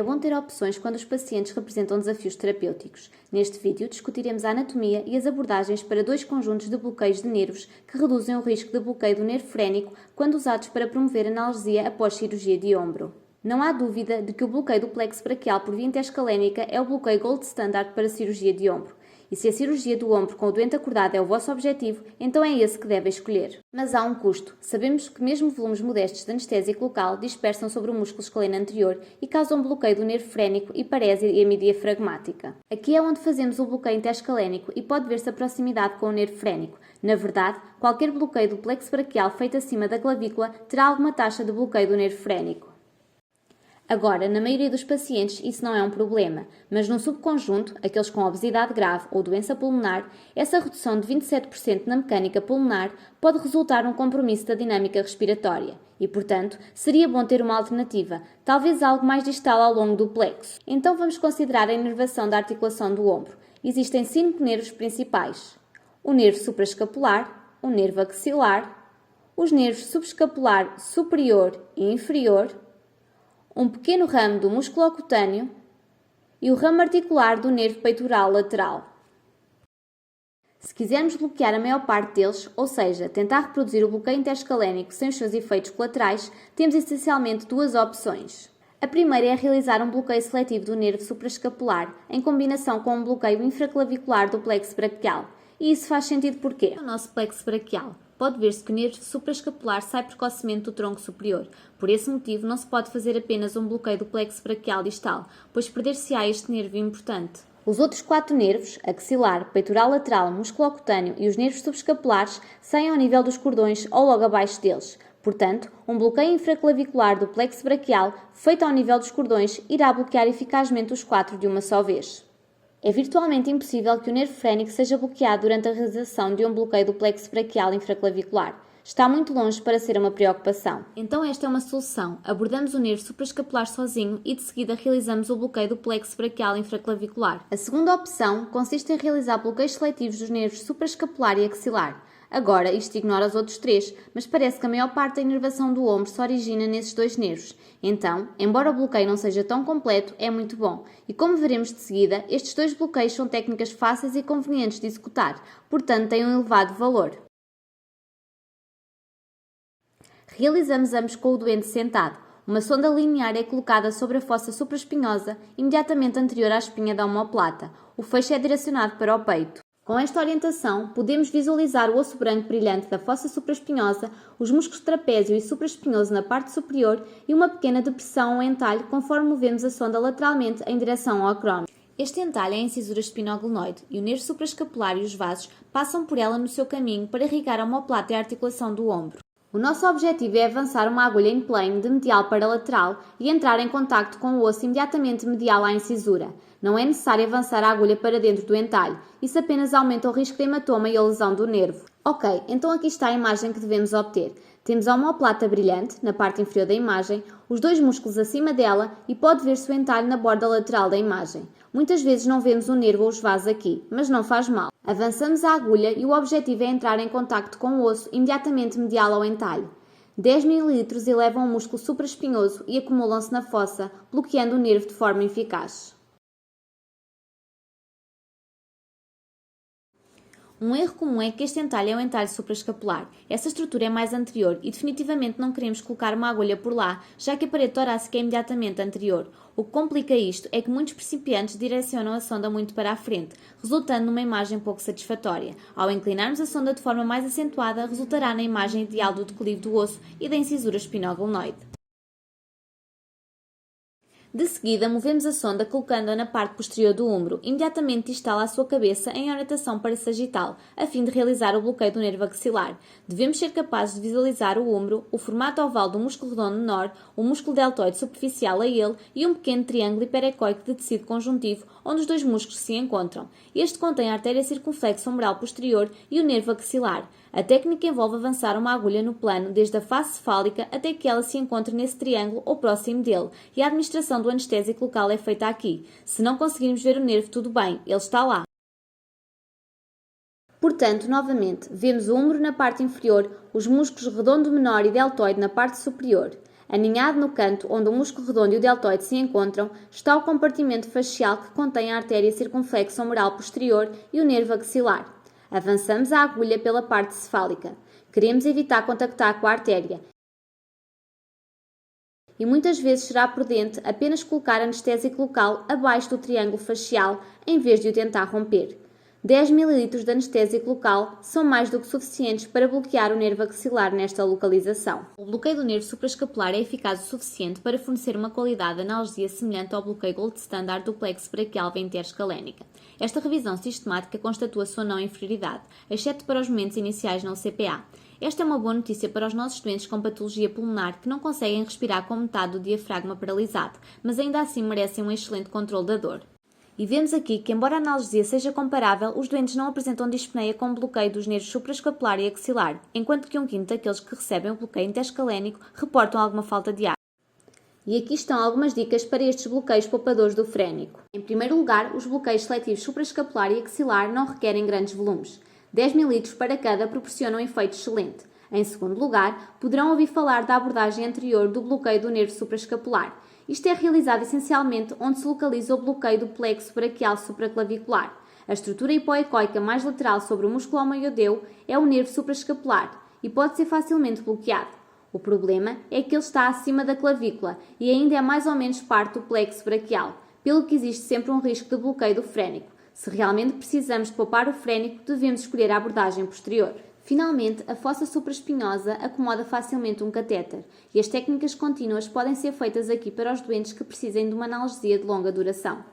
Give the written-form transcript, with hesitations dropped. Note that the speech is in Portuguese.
é bom ter opções quando os pacientes representam desafios terapêuticos. Neste vídeo discutiremos a anatomia e as abordagens para dois conjuntos de bloqueios de nervos que reduzem o risco de bloqueio do nervo frénico quando usados para promover analgesia após cirurgia de ombro. Não há dúvida de que o bloqueio do plexo braquial por via interscalénica é o bloqueio gold standard para cirurgia de ombro. E se a cirurgia do ombro com o doente acordado é o vosso objetivo, então é esse que devem escolher. Mas há um custo. Sabemos que mesmo volumes modestos de anestésico local dispersam sobre o músculo escaleno anterior e causam bloqueio do nervo frénico, hiparésia e hemidiafragmática. Aqui é onde fazemos o bloqueio interscalénico e pode ver-se a proximidade com o nervo frénico. Na verdade, qualquer bloqueio do plexo braquial feito acima da clavícula terá alguma taxa de bloqueio do nervo frénico. Agora, na maioria dos pacientes isso não é um problema, mas num subconjunto, aqueles com obesidade grave ou doença pulmonar, essa redução de 27% na mecânica pulmonar pode resultar num compromisso da dinâmica respiratória e, portanto, seria bom ter uma alternativa, talvez algo mais distal ao longo do plexo. Então vamos considerar a inervação da articulação do ombro. Existem 5 nervos principais: o nervo supraescapular, o nervo axilar, os nervos subescapular superior e inferior, um pequeno ramo do músculo cutâneo e o ramo articular do nervo peitoral lateral. Se quisermos bloquear a maior parte deles, ou seja, tentar reproduzir o bloqueio interscalénico sem os seus efeitos colaterais, temos essencialmente duas opções. A primeira é realizar um bloqueio seletivo do nervo supraescapular em combinação com um bloqueio infraclavicular do plexo braquial. E isso faz sentido porque o nosso plexo braquial pode ver-se que o nervo supraescapular sai precocemente do tronco superior. Por esse motivo, não se pode fazer apenas um bloqueio do plexo braquial distal, pois perder-se-á este nervo importante. Os outros 4 nervos, axilar, peitoral lateral, musculocutâneo e os nervos subescapulares, saem ao nível dos cordões ou logo abaixo deles. Portanto, um bloqueio infraclavicular do plexo braquial, feito ao nível dos cordões, irá bloquear eficazmente os 4 de uma só vez. É virtualmente impossível que o nervo frénico seja bloqueado durante a realização de um bloqueio do plexo braquial infraclavicular. Está muito longe para ser uma preocupação. Então esta é uma solução. Abordamos o nervo supraescapular sozinho e de seguida realizamos o bloqueio do plexo braquial infraclavicular. A segunda opção consiste em realizar bloqueios seletivos dos nervos supraescapular e axilar. Agora, isto ignora os outros 3, mas parece que a maior parte da inervação do ombro se origina nesses 2 nervos. Então, embora o bloqueio não seja tão completo, é muito bom. E como veremos de seguida, estes 2 bloqueios são técnicas fáceis e convenientes de executar, portanto têm um elevado valor. Realizamos ambos com o doente sentado. Uma sonda linear é colocada sobre a fossa supraespinhosa, imediatamente anterior à espinha da omoplata. O feixe é direcionado para o peito. Com esta orientação, podemos visualizar o osso branco brilhante da fossa supraespinhosa, os músculos trapézio e supraespinhoso na parte superior e uma pequena depressão ou entalhe conforme movemos a sonda lateralmente em direção ao acrómio. Este entalhe é a incisura espinoglenoide e o nervo supraescapular e os vasos passam por ela no seu caminho para irrigar a omoplata e a articulação do ombro. O nosso objetivo é avançar uma agulha em plane de medial para lateral e entrar em contacto com o osso imediatamente medial à incisura. Não é necessário avançar a agulha para dentro do entalhe, isso apenas aumenta o risco de hematoma e a lesão do nervo. Ok, então aqui está a imagem que devemos obter. Temos a omoplata brilhante, na parte inferior da imagem, os 2 músculos acima dela e pode ver-se o entalhe na borda lateral da imagem. Muitas vezes não vemos o nervo ou os vasos aqui, mas não faz mal. Avançamos a agulha e o objetivo é entrar em contacto com o osso imediatamente medial ao entalhe. 10 ml elevam o músculo supraespinhoso e acumulam-se na fossa, bloqueando o nervo de forma eficaz. Um erro comum é que este entalhe é o entalhe supraescapular. Essa estrutura é mais anterior e definitivamente não queremos colocar uma agulha por lá, já que a parede torácica é imediatamente anterior. O que complica isto é que muitos principiantes direcionam a sonda muito para a frente, resultando numa imagem pouco satisfatória. Ao inclinarmos a sonda de forma mais acentuada, resultará na imagem ideal do declive do osso e da incisura espinoglenoide. De seguida, movemos a sonda colocando-a na parte posterior do ombro, imediatamente distal à sua cabeça em orientação para sagital, a fim de realizar o bloqueio do nervo axilar. Devemos ser capazes de visualizar o ombro, o formato oval do músculo redondo menor, o músculo deltoide superficial a ele e um pequeno triângulo hiperecoico de tecido conjuntivo, onde os 2 músculos se encontram. Este contém a artéria circunflexa umbral posterior e o nervo axilar. A técnica envolve avançar uma agulha no plano desde a face cefálica até que ela se encontre nesse triângulo ou próximo dele, e a administração do anestésico local é feita aqui. Se não conseguirmos ver o nervo, tudo bem, ele está lá. Portanto, novamente, vemos o ombro na parte inferior, os músculos redondo menor e deltoide na parte superior. Aninhado no canto onde o músculo redondo e o deltoide se encontram, está o compartimento facial que contém a artéria circunflexa humeral posterior e o nervo axilar. Avançamos a agulha pela parte cefálica. Queremos evitar contactar com a artéria e muitas vezes será prudente apenas colocar anestésico local abaixo do triângulo facial em vez de o tentar romper. 10 ml de anestésico local são mais do que suficientes para bloquear o nervo axilar nesta localização. O bloqueio do nervo supraescapular é eficaz o suficiente para fornecer uma qualidade de analgesia semelhante ao bloqueio Gold Standard do plexo braquial interescalénica. Esta revisão sistemática constatou a sua não inferioridade, exceto para os momentos iniciais na UCPA. Esta é uma boa notícia para os nossos doentes com patologia pulmonar que não conseguem respirar com metade do diafragma paralisado, mas ainda assim merecem um excelente controle da dor. E vemos aqui que, embora a analgesia seja comparável, os doentes não apresentam dispneia com bloqueio dos nervos supraescapular e axilar, enquanto que 1/5 daqueles que recebem o bloqueio interescalénico reportam alguma falta de ar. E aqui estão algumas dicas para estes bloqueios poupadores do frénico. Em primeiro lugar, os bloqueios seletivos supraescapular e axilar não requerem grandes volumes. 10 ml para cada proporciona um efeito excelente. Em segundo lugar, poderão ouvir falar da abordagem anterior do bloqueio do nervo supraescapular. Isto é realizado essencialmente onde se localiza o bloqueio do plexo braquial supraclavicular. A estrutura hipoecóica mais lateral sobre o músculo homoiodeu é o nervo supraescapular e pode ser facilmente bloqueado. O problema é que ele está acima da clavícula e ainda é mais ou menos parte do plexo braquial, pelo que existe sempre um risco de bloqueio do frénico. Se realmente precisamos de poupar o frénico, devemos escolher a abordagem posterior. Finalmente, a fossa supraespinhosa acomoda facilmente um catéter e as técnicas contínuas podem ser feitas aqui para os doentes que precisem de uma analgesia de longa duração.